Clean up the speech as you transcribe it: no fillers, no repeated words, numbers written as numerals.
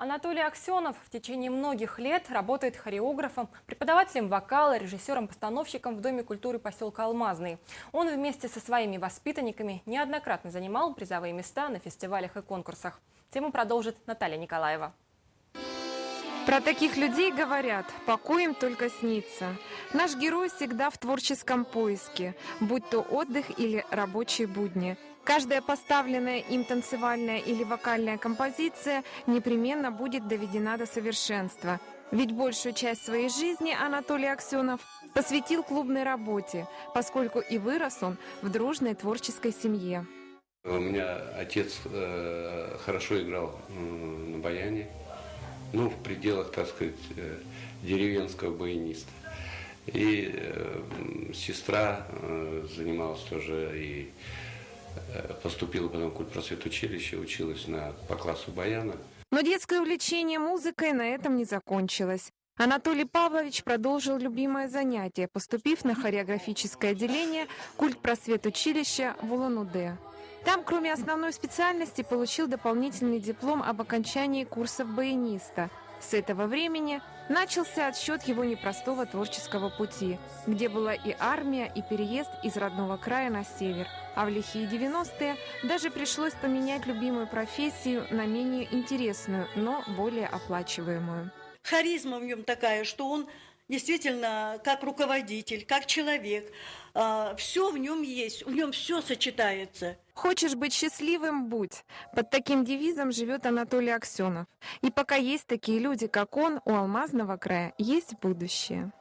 Анатолий Аксенов в течение многих лет работает хореографом, преподавателем вокала, режиссером-постановщиком в Доме культуры поселка Алмазный. Он вместе со своими воспитанниками неоднократно занимал призовые места на фестивалях и конкурсах. Тему продолжит Наталья Николаева. Про таких людей говорят, покой им только снится. Наш герой всегда в творческом поиске, будь то отдых или рабочие будни. Каждая поставленная им танцевальная или вокальная композиция непременно будет доведена до совершенства. Ведь большую часть своей жизни Анатолий Аксенов посвятил клубной работе, поскольку и вырос он в дружной творческой семье. У меня отец хорошо играл на баяне. В пределах, так сказать, деревенского баяниста. И сестра занималась тоже и поступила потом в культпросветучилище, училась по классу баяна. Но детское увлечение музыкой на этом не закончилось. Анатолий Павлович продолжил любимое занятие, поступив на хореографическое отделение культпросветучилища в Улан-Удэ. Там, кроме основной специальности, получил дополнительный диплом об окончании курсов баяниста. С этого времени начался отсчет его непростого творческого пути, где была и армия, и переезд из родного края на север. А в лихие 90-е даже пришлось поменять любимую профессию на менее интересную, но более оплачиваемую. Харизма в нем такая, что он действительно как руководитель, как человек. Все в нем есть, в нем все сочетается. «Хочешь быть счастливым – будь». Под таким девизом живет Анатолий Аксенов. И пока есть такие люди, как он, у Алмазного края есть будущее.